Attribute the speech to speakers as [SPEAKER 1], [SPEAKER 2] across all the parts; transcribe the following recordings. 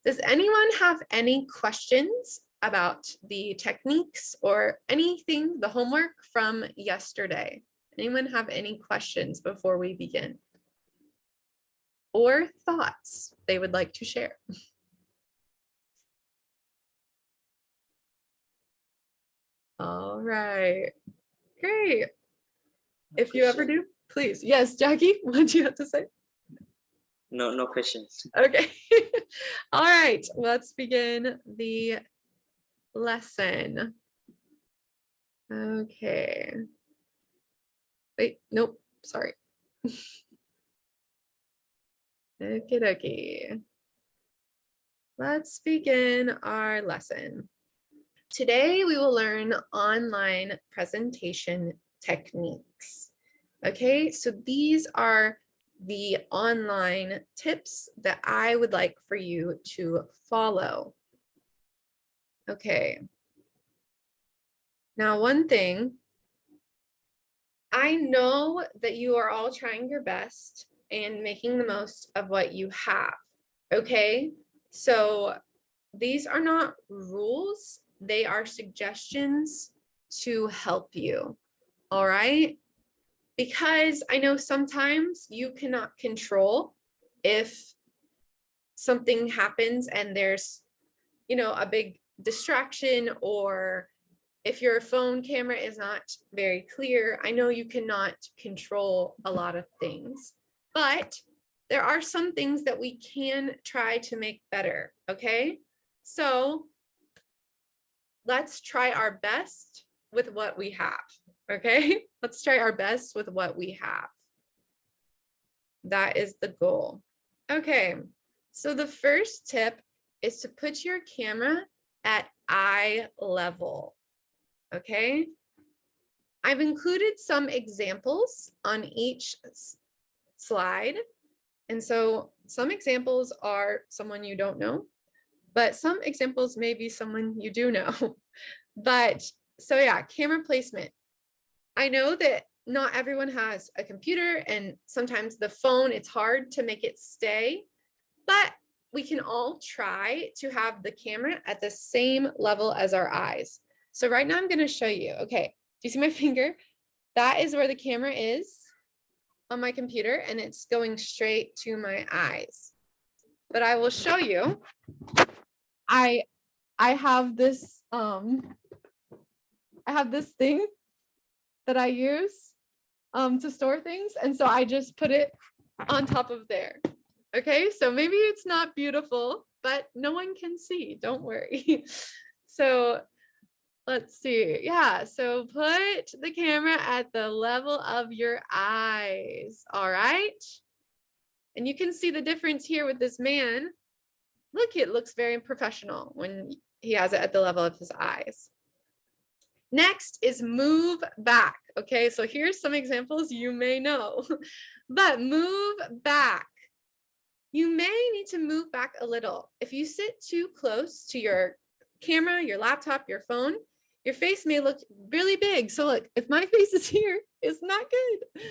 [SPEAKER 1] Does anyone have any questions about the techniques or anything, the homework from yesterday? Anyone have any questions before we begin? Or thoughts they would like to share? All right, great. If you ever do, please. Yes, Jackie, what do you have to say?
[SPEAKER 2] No questions.
[SPEAKER 1] Okay. All right, let's begin the lesson. Okay. Wait, nope, sorry. Okie dokie. Let's begin our lesson. Today we will learn online presentation techniques. Okay, so these are the online tips that I would like for you to follow. Okay. Now, one thing, I know that you are all trying your best and making the most of what you have. Okay, so these are not rules, they are suggestions to help you. All right, because I know sometimes you cannot control if something happens and there's, a big distraction, or if your phone camera is not very clear. I know you cannot control a lot of things, but there are some things that we can try to make better, okay? So let's try our best with what we have, okay? Let's try our best with what we have. That is the goal. Okay, so the first tip is to put your camera at eye level, okay? I've included some examples on each slide. And so some examples are someone you don't know, but some examples may be someone you do know. But so yeah, camera placement. I know that not everyone has a computer, and sometimes the phone, it's hard to make it stay, but we can all try to have the camera at the same level as our eyes. So right now I'm going to show you. Okay, do you see my finger? That is where the camera is on my computer, and it's going straight to my eyes. But I will show you. I have this thing that I use to store things, and so I just put it on top of there. Okay, so maybe it's not beautiful, but no one can see, don't worry. So let's see. Yeah, so put the camera at the level of your eyes. All right. And you can see the difference here with this man. Look, it looks very professional when he has it at the level of his eyes. Next is move back. Okay, so here's some examples you may know, but move back. You may need to move back a little. If you sit too close to your camera, your laptop, your phone, your face may look really big. So look, if my face is here, it's not good.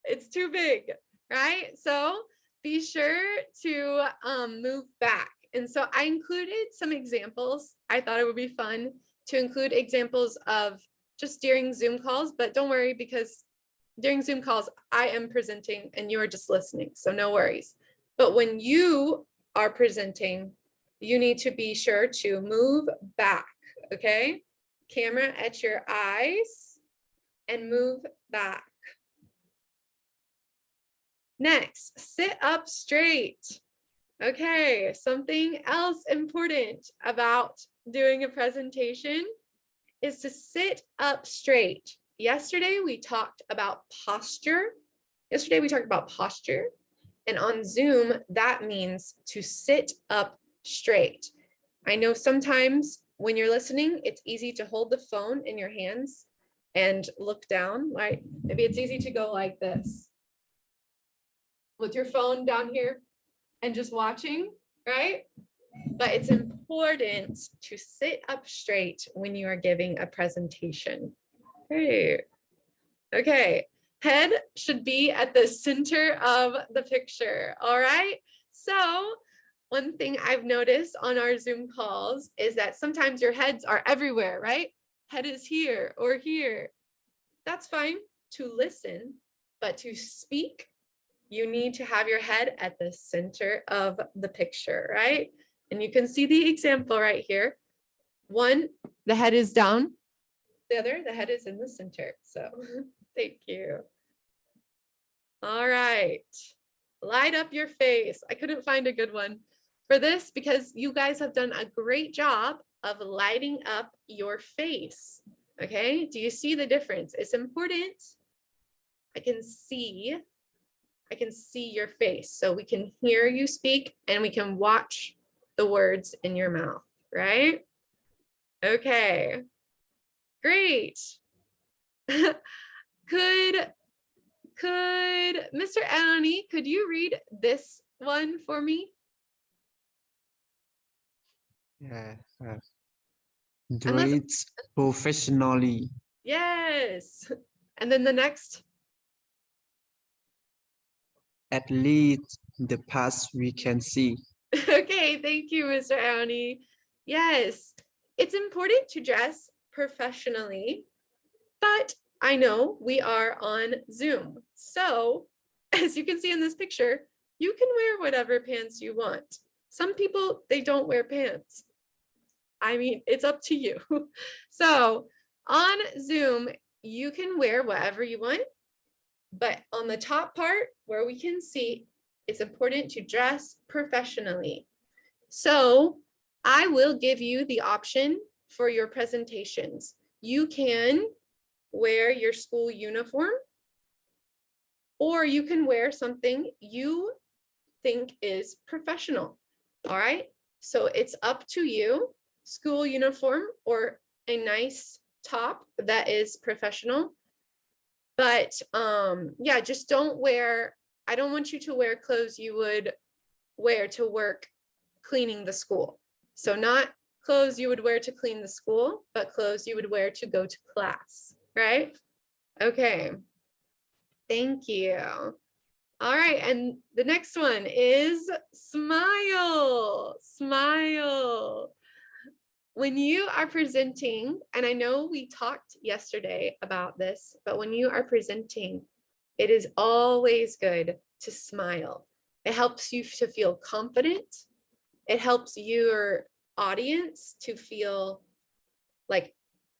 [SPEAKER 1] It's too big, right? So be sure to move back. And so I included some examples. I thought it would be fun to include examples of just during Zoom calls, but don't worry, because during Zoom calls, I am presenting and you are just listening, so no worries. But when you are presenting, you need to be sure to move back, okay? Camera at your eyes and move back. Next, sit up straight. Okay, something else important about doing a presentation is to sit up straight. Yesterday, we talked about posture. And on Zoom, that means to sit up straight. I know sometimes when you're listening, it's easy to hold the phone in your hands and look down, right? Maybe it's easy to go like this with your phone down here and just watching, right? But it's important to sit up straight when you are giving a presentation. Great. Okay, head should be at the center of the picture. All right, so one thing I've noticed on our Zoom calls is that sometimes your heads are everywhere, right? Head is here or here. That's fine to listen, but to speak, you need to have your head at the center of the picture, right? And you can see the example right here. One, the head is down. The other, the head is in the center. So thank you. All right. Light up your face. I couldn't find a good one for this because you guys have done a great job of lighting up your face. Okay, do you see the difference? It's important. I can see your face, so we can hear you speak and we can watch the words in your mouth, right? Okay, great. Could Mr. Annie, could you read this one for me?
[SPEAKER 3] Yeah. Do
[SPEAKER 1] Unless-
[SPEAKER 3] it professionally.
[SPEAKER 1] Yes. And then the next.
[SPEAKER 3] At least the past we can see.
[SPEAKER 1] Okay, thank you, Mr. Annie. Yes, it's important to dress professionally, but I know we are on Zoom. So as you can see in this picture, you can wear whatever pants you want. Some people, they don't wear pants. I mean, it's up to you. So on Zoom, you can wear whatever you want, but on the top part where we can see, it's important to dress professionally. So I will give you the option for your presentations. You can wear your school uniform, or you can wear something you think is professional. All right, so it's up to you. School uniform or a nice top that is professional. But yeah, just don't wear, I don't want you to wear clothes you would wear to work cleaning the school. So not clothes you would wear to clean the school, but clothes you would wear to go to class, right? Okay, thank you. All right, and the next one is smile, smile. When you are presenting, and I know we talked yesterday about this, but when you are presenting, it is always good to smile. It helps you to feel confident. It helps your audience to feel like,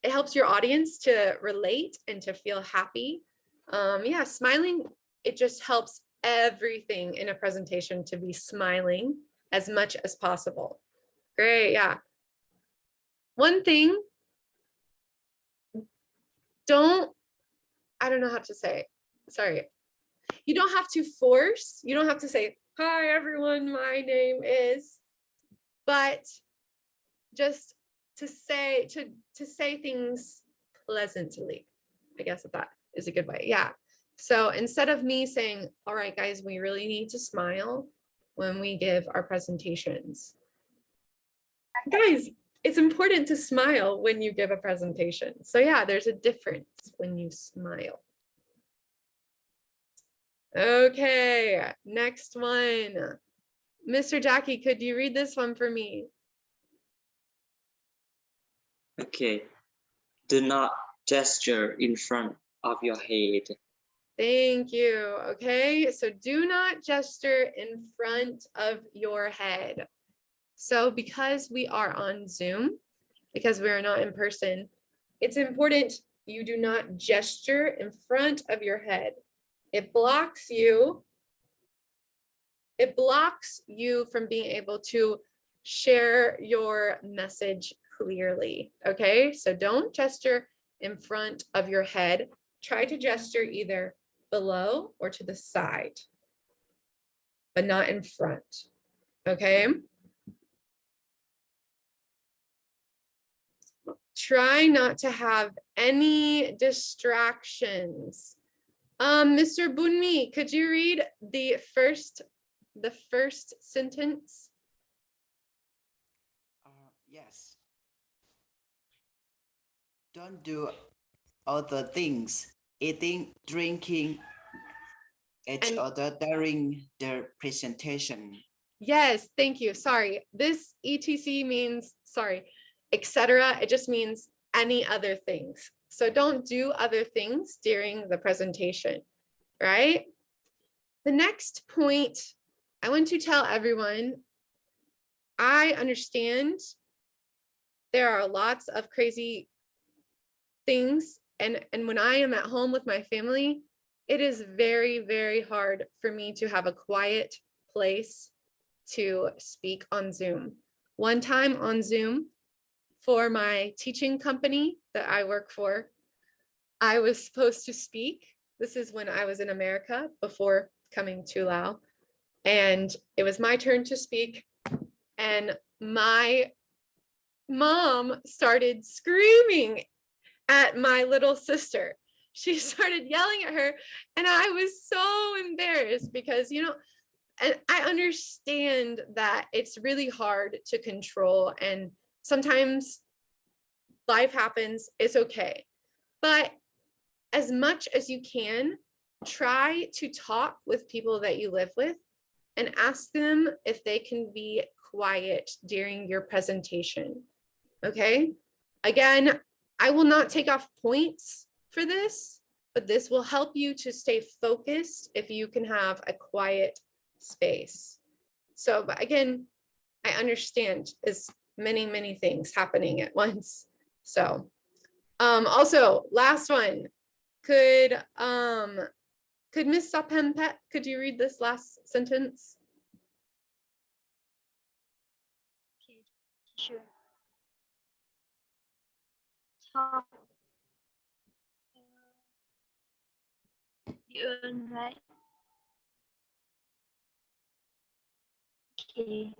[SPEAKER 1] it helps your audience to relate and to feel happy. Yeah, smiling, it just helps everything in a presentation to be smiling as much as possible. Great, yeah. One thing, I don't know how to say, sorry. You don't have to force, you don't have to say, hi everyone, my name is, but just to say things pleasantly. I guess that is a good way. Yeah. So instead of me saying, all right, guys, we really need to smile when we give our presentations. Guys, it's important to smile when you give a presentation. So yeah, there's a difference when you smile. Okay, next one. Mr. Jackie, could you read this one for me?
[SPEAKER 2] Okay. Do not gesture in front of your head.
[SPEAKER 1] Thank you. Okay, so do not gesture in front of your head. So because we are on Zoom, because we are not in person, it's important you do not gesture in front of your head. It blocks you. It blocks you from being able to share your message clearly. Okay, so don't gesture in front of your head. Try to gesture either below or to the side, but not in front. Okay. Try not to have any distractions. Mr. Bunmi, could you read the first sentence?
[SPEAKER 4] Yes. Don't do other things, eating, drinking, each
[SPEAKER 1] And-
[SPEAKER 4] other during the presentation.
[SPEAKER 1] Yes, thank you. Sorry. This etc means, sorry, etc. It just means any other things. So don't do other things during the presentation, right? The next point, I want to tell everyone, I understand there are lots of crazy things. And when I am at home with my family, it is very, very hard for me to have a quiet place to speak on Zoom. One time on Zoom for my teaching company that I work for, I was supposed to speak. This is when I was in America before coming to Laos. And it was my turn to speak. And my mom started screaming at my little sister. She started yelling at her, and I was so embarrassed because, you know, and I understand that it's really hard to control, and sometimes life happens, it's okay. But as much as you can, try to talk with people that you live with and ask them if they can be quiet during your presentation. Okay? Again, I will not take off points for this, but this will help you to stay focused if you can have a quiet space. So, but again, I understand is many, many things happening at once. So, also last one, could Miss Sapempet, could you read this last sentence?
[SPEAKER 5] Okay, sure. Talk. You earn right. Okay.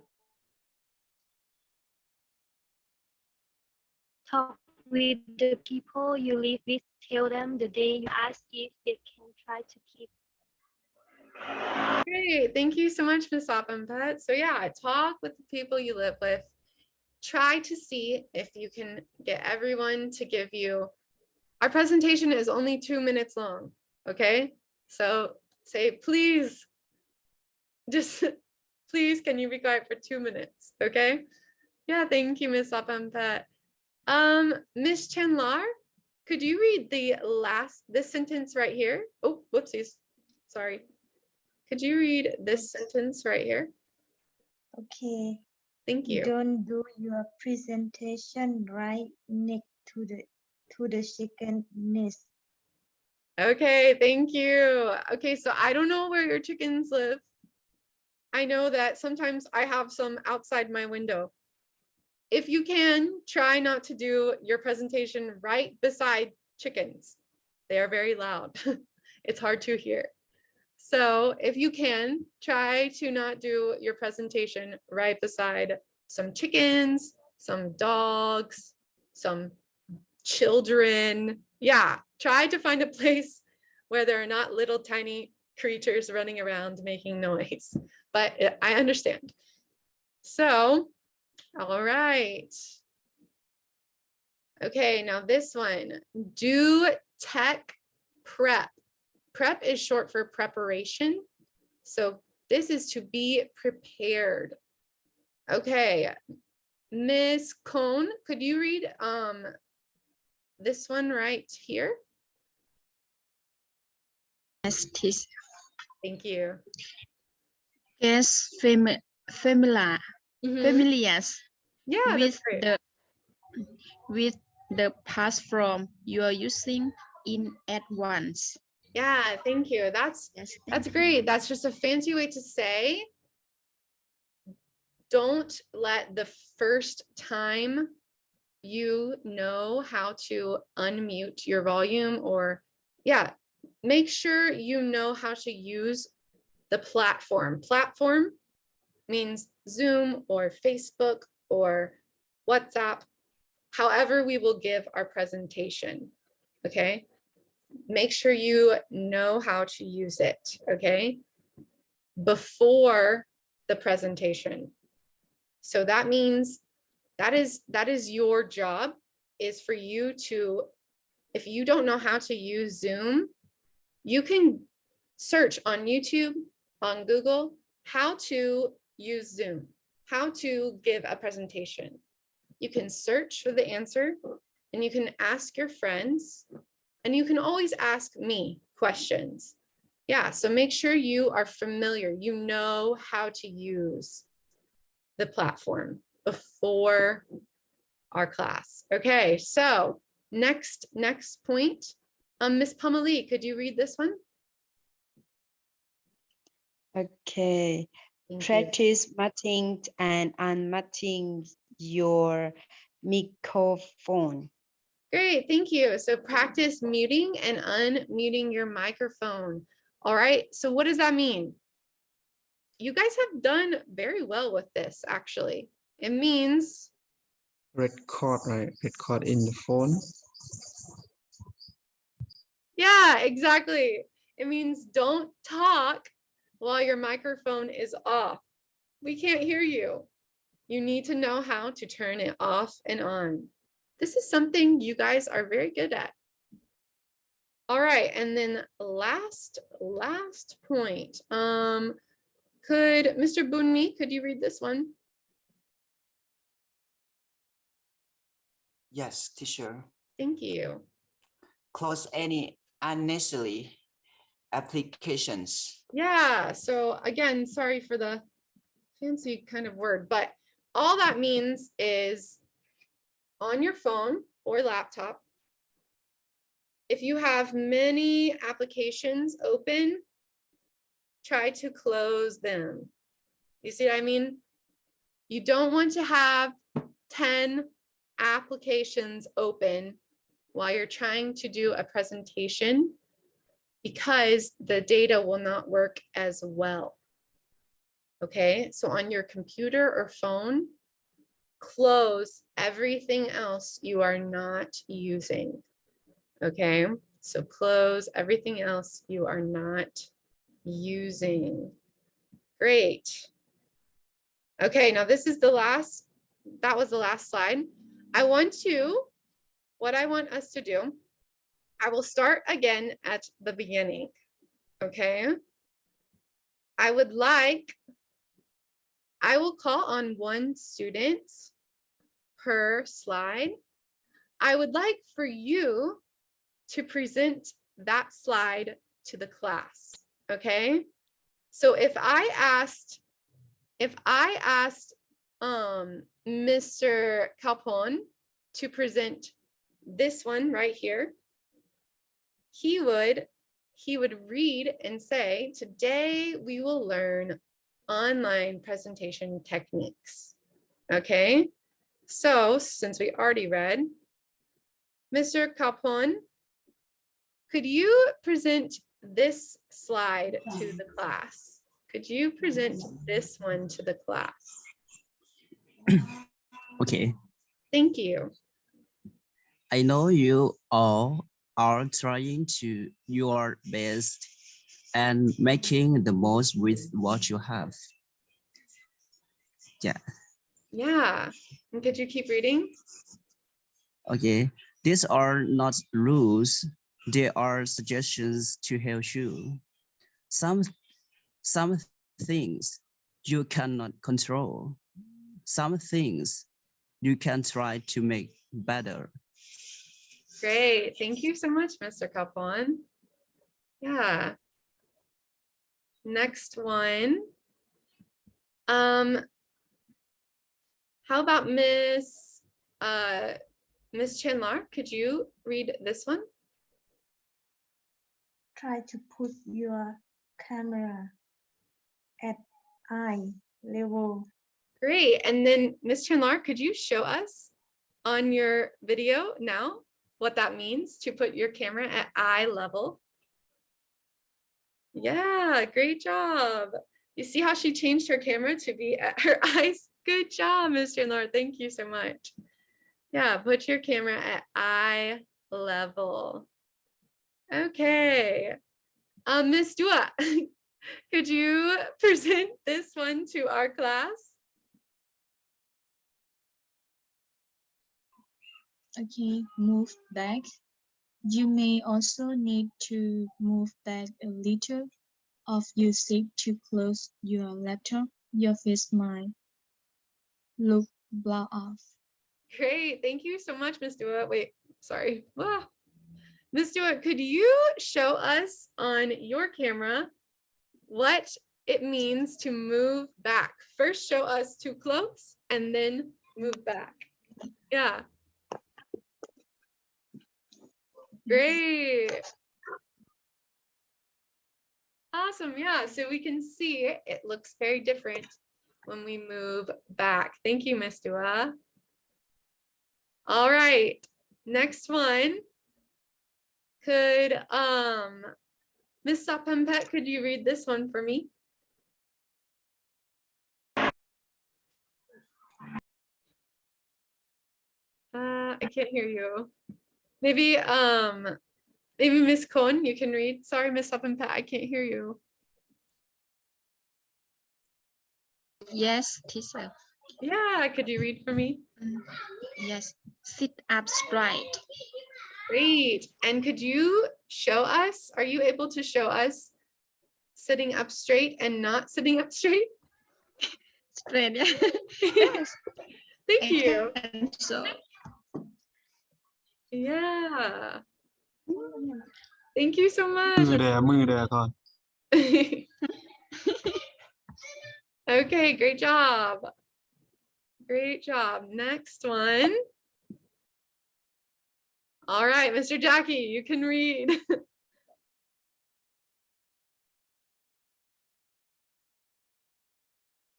[SPEAKER 5] Talk with the people you live with. Tell them the day you ask if they can try to keep.
[SPEAKER 1] Great, thank you so much, Miss Sapempet. So yeah, talk with the people you live with. Try to see if you can get everyone to give you, our presentation is only 2 minutes long, okay? So say, please, just please, can you be quiet for 2 minutes, okay? Yeah, thank you, Miss Sapempet. Miss Chandlar, could you read this sentence right here? Oh, whoopsies, sorry. Could you read this sentence right here?
[SPEAKER 6] Okay.
[SPEAKER 1] Thank you.
[SPEAKER 6] Don't do your presentation right next to the chicken nest.
[SPEAKER 1] Okay, thank you. Okay, so I don't know where your chickens live. I know that sometimes I have some outside my window. If you can, try not to do your presentation right beside chickens. They are very loud. It's hard to hear. So if you can, try to not do your presentation right beside some chickens, some dogs, some children. Yeah, try to find a place where there are not little tiny creatures running around making noise. But I understand. So, all right. Okay, now this one, do tech prep. Prep is short for preparation. So this is to be prepared. Okay, Miss Cohn, could you read this one right here?
[SPEAKER 7] Yes, teacher.
[SPEAKER 1] Thank you.
[SPEAKER 7] Yes, familiar,
[SPEAKER 1] Mhm.
[SPEAKER 7] familiars
[SPEAKER 1] Yeah, that's great.
[SPEAKER 7] with the platform you are using in advance.
[SPEAKER 1] Yeah, thank you.
[SPEAKER 7] Yes,
[SPEAKER 1] That's great. That's just a fancy way to say, don't let the first time you know how to unmute your volume, or yeah, make sure you know how to use the platform. Platform means Zoom or Facebook or WhatsApp, however we will give our presentation, okay? Make sure you know how to use it, okay? Before the presentation. So that means that is your job, is for you to, if you don't know how to use Zoom, you can search on YouTube, on Google, how to use Zoom, how to give a presentation. You can search for the answer and you can ask your friends and you can always ask me questions. Yeah, so make sure you are familiar, you know how to use the platform before our class. Okay, so next point. Miss Pamali, could you read this one?
[SPEAKER 8] Okay.
[SPEAKER 1] Thank you.
[SPEAKER 8] Practice muting and unmuting your microphone.
[SPEAKER 1] Great, thank you. So practice muting and unmuting your microphone. All right, so what does that mean? You guys have done very well with this, actually. It means,
[SPEAKER 3] Record, right? Record in the phone.
[SPEAKER 1] yeah, exactly. It means don't talk while your microphone is off. We can't hear you. You need to know how to turn it off and on. This is something you guys are very good at. All right, and then last point. Could Mr. Bunmi, could you read this one?
[SPEAKER 4] Yes, teacher.
[SPEAKER 1] Thank you.
[SPEAKER 4] Close any unnecessary applications.
[SPEAKER 1] Yeah, so again, sorry for the fancy kind of word, but all that means is on your phone or laptop, if you have many applications open, try to close them. You see what I mean? You don't want to have 10 applications open while you're trying to do a presentation because the data will not work as well. Okay, so on your computer or phone, close everything else you are not using. Okay, so close everything else you are not using. Great. Okay, now this is the last, that was the last slide. What I want us to do, I will start again at the beginning, okay? I will call on one student per slide. I would like for you to present that slide to the class, okay? So if I asked Mr. Calpon to present this one right here, he would read and say, today we will learn online presentation techniques. Okay, so since we already read, Mr. Calpon, could you present this slide to the class? Could you present this one to the class?
[SPEAKER 9] Okay.
[SPEAKER 1] Thank you.
[SPEAKER 9] I know you all are trying to your best and making the most with what you have. Yeah.
[SPEAKER 1] Yeah. And could you keep reading?
[SPEAKER 9] Okay. These are not rules. They are suggestions to help you. Some things you cannot control. Some things you can try to make better.
[SPEAKER 1] Great. Thank you so much, Mr. Capon. Yeah. Next one. How about Miss Chandler? Could you read this one?
[SPEAKER 6] Try to put your camera at eye level.
[SPEAKER 1] Great. And then Miss Chandler, could you show us on your video now what that means to put your camera at eye level? Yeah, great job. You see how she changed her camera to be at her eyes? Good job, Miss Chandler. Thank you so much. Yeah, put your camera at eye level. Okay. Miss Dua, could you present this one to our class?
[SPEAKER 10] Okay, move back. You may also need to move back a little of your seat to close your laptop your face might look blown off.
[SPEAKER 1] Great. Thank you so much, Miss Dua. Wait, sorry. Ah. Miss Dua, could you show us on your camera what it means to move back? First, show us too close and then move back. Yeah. Great. Awesome. Yeah. So we can see it looks very different when we move back. Thank you, Miss Dua. All right. Next one. Could Miss Sapampet, could you read this one for me? I can't hear you. Maybe maybe Miss Cohn, you can read. Sorry, Miss Sapampet, I can't hear you.
[SPEAKER 7] Yes, teacher.
[SPEAKER 1] Yeah, could you read for me?
[SPEAKER 7] Yes, sit up straight.
[SPEAKER 1] Great. And could you show us, are you able to show us sitting up straight and not sitting up straight?
[SPEAKER 7] Straight, yeah. Yes.
[SPEAKER 1] Thank you.
[SPEAKER 7] And so,
[SPEAKER 1] Yeah. Thank you so much.
[SPEAKER 3] มือแดก่อน
[SPEAKER 1] Okay, great job. Great job. Next one. All right, Mr. Jackie, you can read.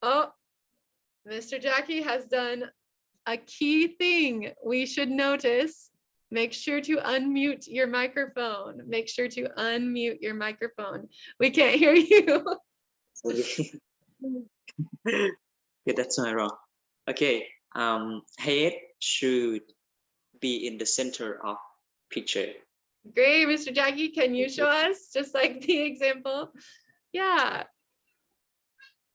[SPEAKER 1] Oh, Mr. Jackie has done a key thing we should notice. Make sure to unmute your microphone. Make sure to unmute your microphone. We can't hear you.
[SPEAKER 2] Yeah, that's not wrong. Okay. Head should be in the center of picture.
[SPEAKER 1] Great, Mr. Jackie, can you show us just like the example? Yeah.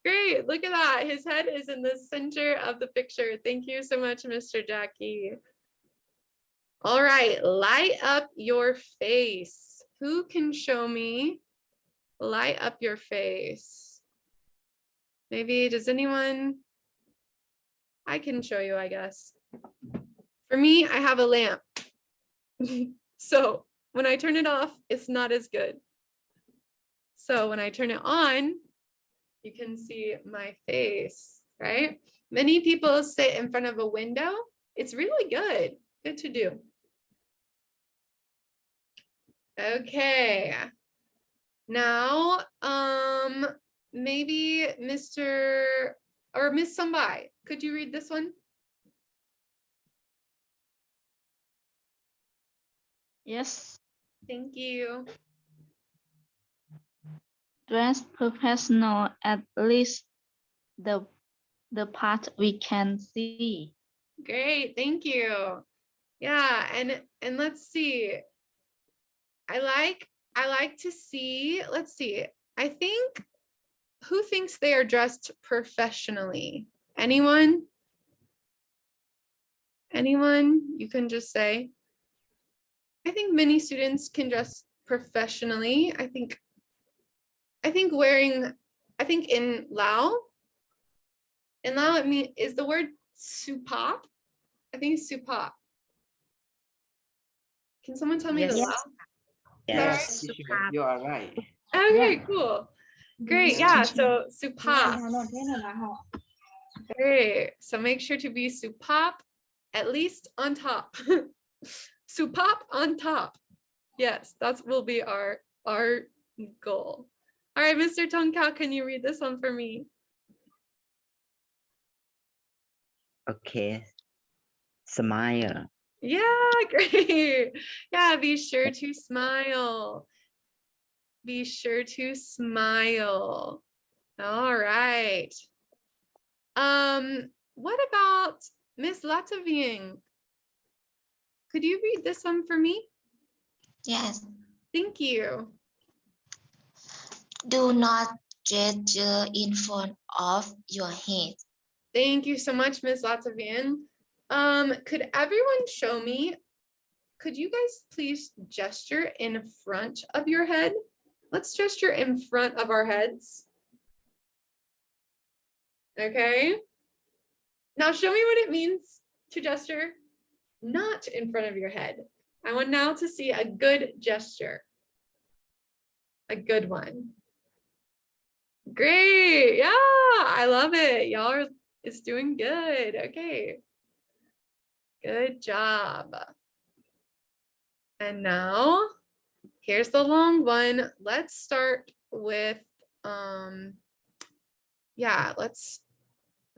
[SPEAKER 1] Great, look at that. His head is in the center of the picture. Thank you so much, Mr. Jackie. All right, light up your face. Who can show me? Light up your face. Maybe, does anyone? I can show you, I guess. For me, I have a lamp. So when I turn it off, it's not as good. So when I turn it on, you can see my face, right? Many people sit in front of a window. It's really good. Good to do. Okay. Now, maybe Mr. or Miss Sambai, could you read this one?
[SPEAKER 7] yes,
[SPEAKER 1] Thank you.
[SPEAKER 7] dress professional, at least the part we can see.
[SPEAKER 1] Great, thank you. Yeah, and let's see. I like to see, let's see. I think, who thinks they are dressed professionally? Anyone? Anyone? You can just say. I think many students can dress professionally. I think wearing, I think in Lao, it means, is the word supap? I think it's supap. Can someone tell me the
[SPEAKER 4] Yes.
[SPEAKER 1] Lao?
[SPEAKER 4] Yes, you are right.
[SPEAKER 1] Okay, cool. Great, yeah, so supap. Great, so make sure to be supap, at least on top. Supap on top. Yes, that will be our goal. All right, Mr. Tongkao, can you read this one for me?
[SPEAKER 11] Okay. Smile.
[SPEAKER 1] Yeah, great. Yeah, be sure to smile. Be sure to smile. All right. What about Miss Latvian? Could you read this one for me?
[SPEAKER 12] Yes.
[SPEAKER 1] Thank you.
[SPEAKER 12] Do not gesture in front of your head.
[SPEAKER 1] Thank you so much, Miss Latvian. Could everyone show me? Could you guys please gesture in front of your head? Let's gesture in front of our heads. Okay. Now show me what it means to gesture not in front of your head. I want now to see a good gesture. A good one. Great. Yeah, I love it. Y'all are, it's doing good. Okay. Good job. And now here's the long one. Let's start with, yeah, let's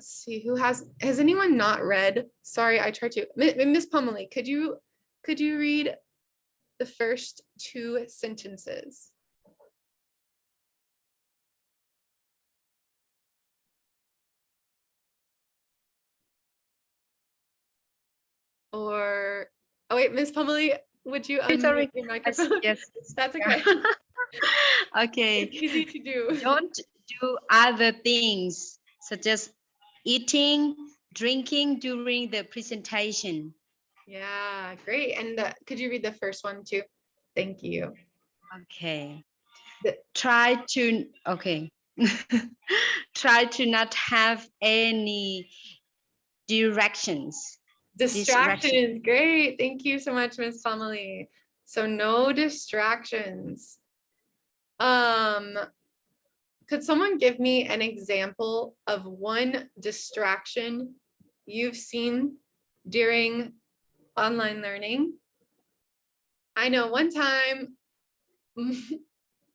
[SPEAKER 1] see who has anyone not read? Sorry, I tried to. Miss Pomeli, could you read the first 2 sentences? Or, oh wait, Miss Pomeli, would you unmute your microphone?
[SPEAKER 8] Yes.
[SPEAKER 1] That's okay.
[SPEAKER 8] Okay.
[SPEAKER 1] It's easy to do.
[SPEAKER 8] Don't do other things such as eating, drinking during the presentation.
[SPEAKER 1] Yeah, great. And could you read the first one too? Thank you.
[SPEAKER 8] Okay. Try to, okay. Try to not have any distractions.
[SPEAKER 1] Distractions, great. Thank you so much, Miss Pomeli. So no distractions. Could someone give me an example of one distraction you've seen during online learning? I know one time,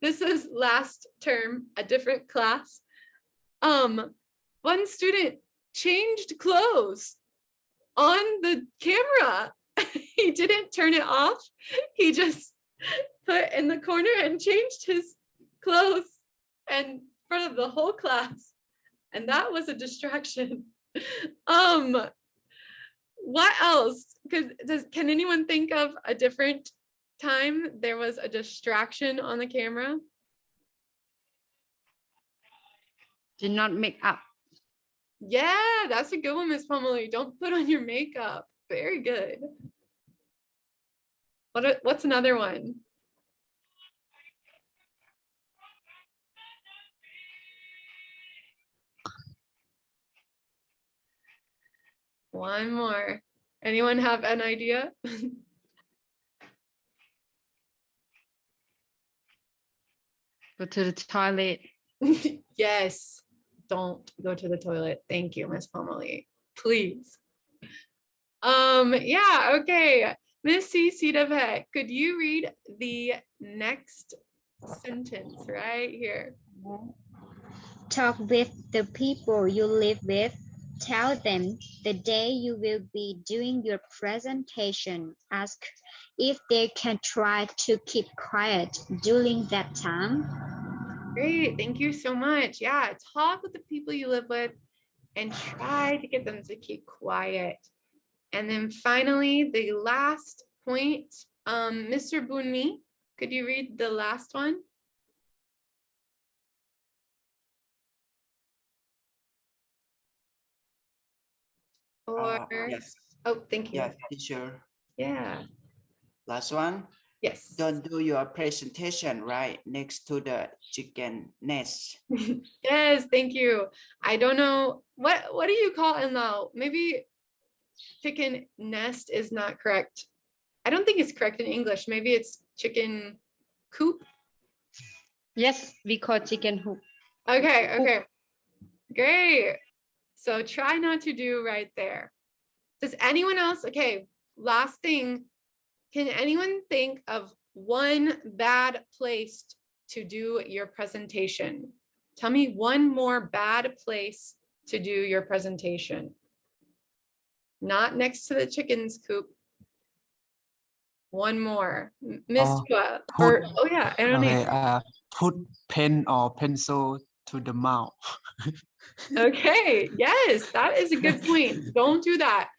[SPEAKER 1] this is last term, a different class. One student changed clothes on the camera. He didn't turn it off. He just put in the corner and changed his clothes in front of the whole class. And that was a distraction. What else? Can anyone think of a different time there was a distraction on the camera?
[SPEAKER 8] Do not make up.
[SPEAKER 1] Yeah, that's a good one, Miss Pomeli. Don't put on your makeup. Very good. What's another one? One more. Anyone have an idea?
[SPEAKER 8] Go to the toilet.
[SPEAKER 1] Yes. Don't go to the toilet. Thank you, Miss Pomeli. Please. Yeah, okay. Miss Sidavek, could you read the next sentence right here?
[SPEAKER 13] Talk with the people you live with. Tell them the day you will be doing your presentation. Ask if they can try to keep quiet during that time.
[SPEAKER 1] Great, thank you so much. Yeah, talk with the people you live with and try to get them to keep quiet. And then finally, the last point, Mr. Bunmi, could you read the last one? Or,
[SPEAKER 4] yes.
[SPEAKER 1] Oh, thank you.
[SPEAKER 4] Yes, teacher.
[SPEAKER 1] Yeah.
[SPEAKER 4] Last one.
[SPEAKER 1] Yes.
[SPEAKER 4] Don't do your presentation right next to the chicken nest.
[SPEAKER 1] Yes, thank you. I don't know, what do you call it now? Maybe chicken nest is not correct. I don't think it's correct in English. Maybe it's chicken coop.
[SPEAKER 8] Yes, we call chicken hoop.
[SPEAKER 1] Okay, okay. Great. So try not to do right there. Does anyone else, okay, last thing, can anyone think of one bad place to do your presentation? Tell me one more bad place to do your presentation. Not next to the chicken's coop. One more. Miss Dua, or, oh yeah, I don't know.
[SPEAKER 3] Okay, put pen or pencil to the mouth.
[SPEAKER 1] Okay, yes, that is a good point. Don't do that.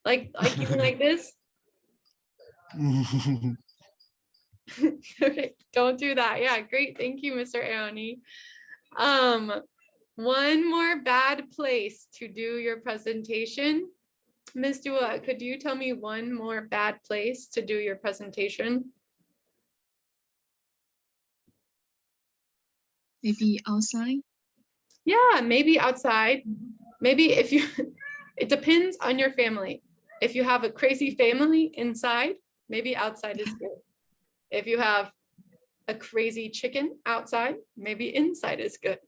[SPEAKER 1] Like even like this. Okay, don't do that. Yeah, great. Thank you, Mr. Aoni. One more bad place to do your presentation. Ms. Dua, could you tell me one more bad place to do your presentation?
[SPEAKER 10] Maybe outside.
[SPEAKER 1] Yeah, maybe outside. Maybe if you, it depends on your family. If you have a crazy family inside, maybe outside is good. If you have a crazy chicken outside, maybe inside is good.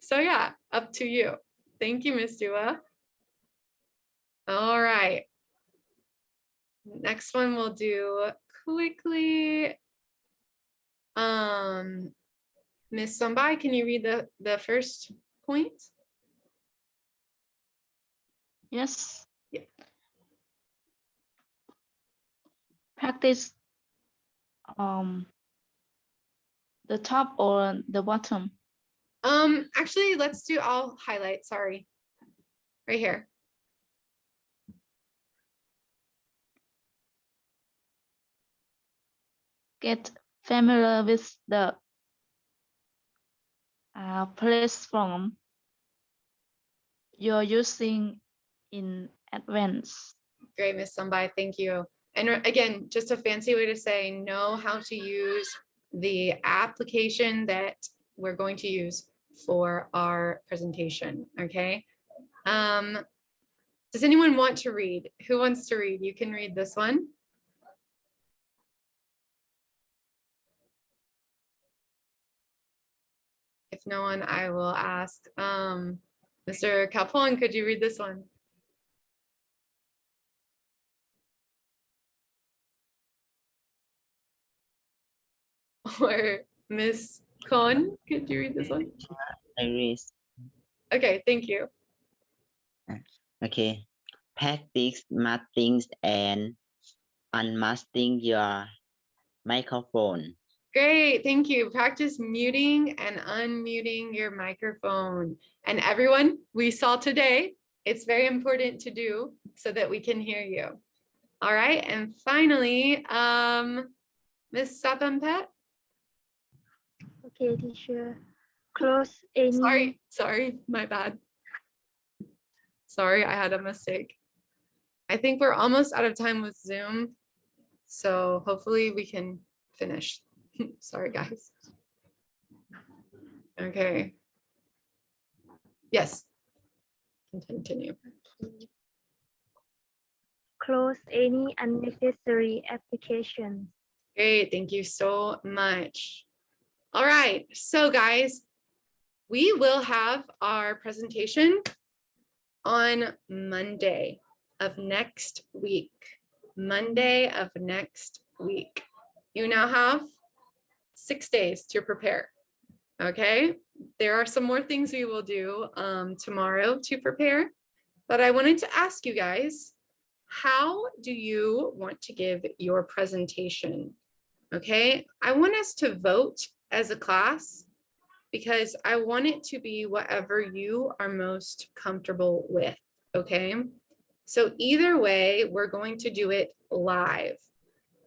[SPEAKER 1] So yeah, up to you. Thank you, Miss Dua. All right. Next one we'll do quickly. Miss Sombai, can you read the first point?
[SPEAKER 7] Yes.
[SPEAKER 1] Yeah.
[SPEAKER 7] Practice the top or the bottom.
[SPEAKER 1] Actually, let's do all highlight. Sorry. Right here.
[SPEAKER 7] Get familiar with the platform you're using in advance.
[SPEAKER 1] Great, Miss Sombai, thank you. And again, just a fancy way to say know how to use the application that we're going to use for our presentation, okay? Does anyone want to read? Who wants to read? You can read this one. If no one, I will ask. Mr. Calpon, could you read this one? Or Miss Kon, could you read this one?
[SPEAKER 11] Iris.
[SPEAKER 1] Okay, thank you.
[SPEAKER 11] Okay. Practice masking and unmasking your microphone.
[SPEAKER 1] Great, thank you. Practice muting and unmuting your microphone. And everyone, we saw today, it's very important to do so that we can hear you. All right, and finally, Miss Sapampet.
[SPEAKER 5] Okay, teacher. Close any.
[SPEAKER 1] Sorry, my bad. Sorry, I had a mistake. I think we're almost out of time with Zoom, so hopefully we can finish. Sorry, guys. Okay. Yes. Continue.
[SPEAKER 5] Close any unnecessary applications.
[SPEAKER 1] Great, thank you so much. All right, so guys, we will have our presentation on Monday of next week. Monday of next week. You now have 6 days to prepare. Okay, there are some more things we will do tomorrow to prepare, but I wanted to ask you guys, how do you want to give your presentation? Okay, I want us to vote as a class because I want it to be whatever you are most comfortable with. Okay, so either way, we're going to do it live.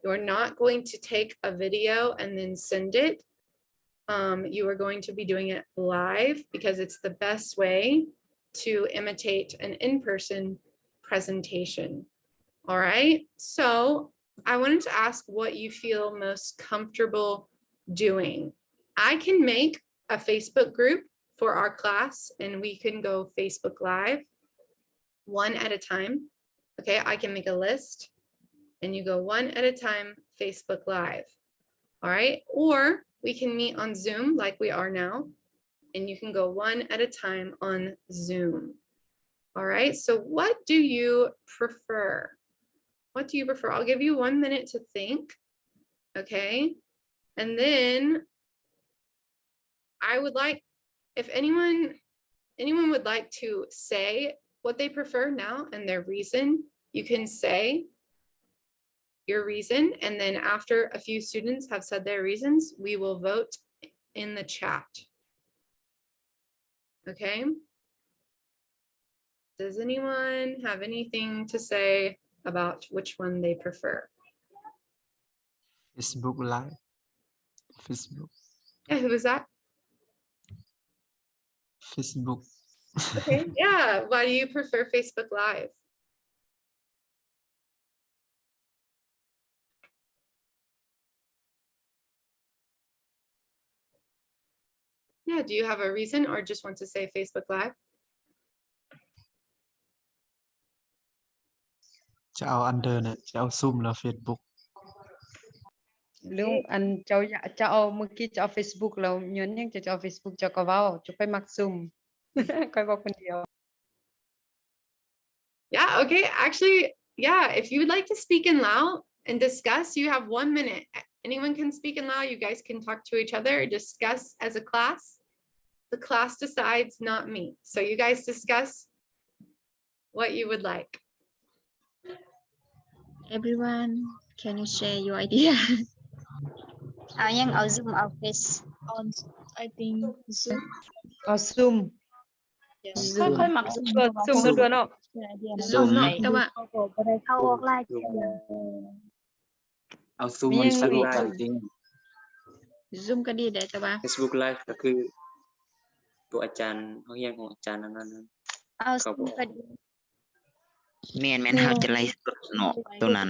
[SPEAKER 1] You're not going to take a video and then send it. You are going to be doing it live because it's the best way to imitate an in-person presentation. All right, so I wanted to ask what you feel most comfortable doing. I can make a Facebook group for our class and we can go Facebook Live one at a time. Okay, I can make a list and you go one at a time, Facebook Live. All right, or we can meet on Zoom like we are now, and you can go one at a time on Zoom. All right, so what do you prefer? What do you prefer? I'll give you 1 minute to think, okay? And then I would like, if anyone would like to say what they prefer now and their reason, you can say your reason, and then after a few students have said their reasons, we will vote in the chat. Okay. Does anyone have anything to say about which one they prefer?
[SPEAKER 3] Facebook Live. Facebook.
[SPEAKER 1] Yeah, who was that?
[SPEAKER 3] Facebook.
[SPEAKER 1] Okay, yeah. Why do you prefer Facebook Live? Yeah, do you have a reason or just want to say Facebook Live?
[SPEAKER 3] จะเอาอันเดอร์เนี่ยจะเอาซุ่มแล้ว Facebook
[SPEAKER 8] ลุงอันเจ้าอยากจะเอาเมื่อกี้จะเอา Facebook แล้วย้อนยังจะเอา Facebook เจ้าก็เว้าจะไปมักซุ่ม ค่อยบอกคนเดียว
[SPEAKER 1] Yeah, okay. Actually, yeah, if you would like to speak in Lao and discuss, you have 1 minute. Anyone can speak in Lao. You guys can talk to each other, discuss as a class. The class decides, not me. So you guys discuss what you would like.
[SPEAKER 13] Everyone, can you share your idea? เอายังเอา Zoom เอา Face
[SPEAKER 10] On, I think Zoom.
[SPEAKER 8] เอาซุ่ม
[SPEAKER 7] ค่อยๆหมักซุ่ม
[SPEAKER 8] เปิดซุ่มตัวเนาะ
[SPEAKER 7] ซุ่มเนาะ
[SPEAKER 13] แต่ว่าเข้าออกไลน์
[SPEAKER 3] เอาซุ่ม
[SPEAKER 8] มี
[SPEAKER 3] มัน
[SPEAKER 8] ยัง
[SPEAKER 3] สะดวก
[SPEAKER 8] อีก
[SPEAKER 3] จริง
[SPEAKER 13] Zoom ก็ดีได้แต่ว่า
[SPEAKER 2] Facebook Live ก็คือตัวอาจารย์ห้องเรียนของอาจารย์นั้น
[SPEAKER 13] เอา
[SPEAKER 2] ครับ
[SPEAKER 13] Zoom ก็ดี
[SPEAKER 11] แม่นเฮาจะไล่สดเนาะตัวนั้น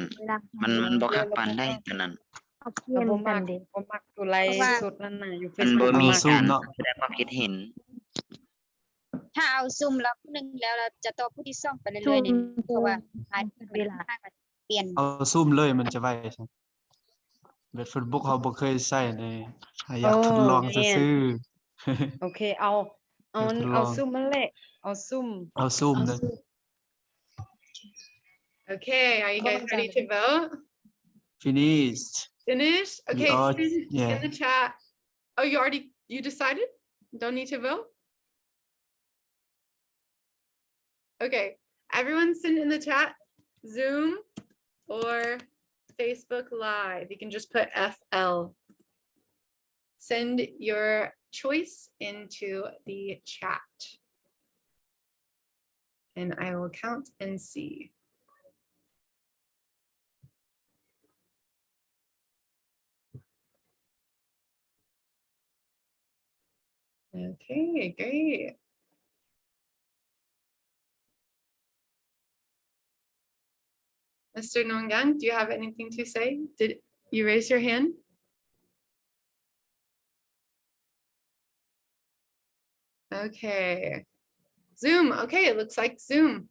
[SPEAKER 11] มันบ่คักปานได้ตัวนั้น
[SPEAKER 13] เอาเทีย
[SPEAKER 8] ก็
[SPEAKER 13] ม
[SPEAKER 8] บ่
[SPEAKER 13] กั
[SPEAKER 8] มัน ก
[SPEAKER 13] เด้
[SPEAKER 8] บ่มักตัวไลฟ์สดนั่นน่ะอยู่
[SPEAKER 11] มันบ่
[SPEAKER 8] Facebook
[SPEAKER 11] มี
[SPEAKER 8] มัก
[SPEAKER 11] การแสดงความคิดเห็น
[SPEAKER 13] ถ้าเอา Zoom แล้วผู้หนึงแล้วเราจะต่อผู้ที่สองไปเรื่อยๆนี่เพราะว่าหลายเวลาเปลี่ยน
[SPEAKER 3] เอาซุ่มเลยมันจะไวใช่แบบ Facebook เขาบ่เคยใช้เลยอยากทดลองซื่อ
[SPEAKER 8] โอเคเอา
[SPEAKER 3] อยากทดล
[SPEAKER 8] เอา
[SPEAKER 3] อง
[SPEAKER 8] ซุ่มมันแหละเอาซุ่ม
[SPEAKER 3] เอาซุ่มเลย
[SPEAKER 1] Okay, are you guys ready to vote?
[SPEAKER 3] finished
[SPEAKER 1] Finish? Okay,
[SPEAKER 3] all-
[SPEAKER 1] send
[SPEAKER 3] yeah.
[SPEAKER 1] in the chat. Oh, you decided? Don't need to vote? Okay, everyone send in the chat, Zoom or Facebook Live. You can just put FL. Send your choice into the chat. And I will count and see. Okay, great. Mr. Nonggang, do you have anything to say? Did you raise your hand? Okay. Zoom. Okay, it looks like Zoom.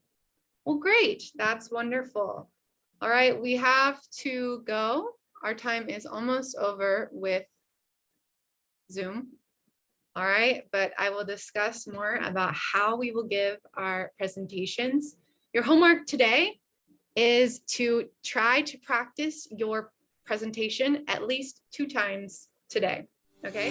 [SPEAKER 1] Well, great. That's wonderful. All right, we have to go. Our time is almost over with Zoom. All right, but I will discuss more about how we will give our presentations. Your homework today is to try to practice your presentation at least 2 times today, okay?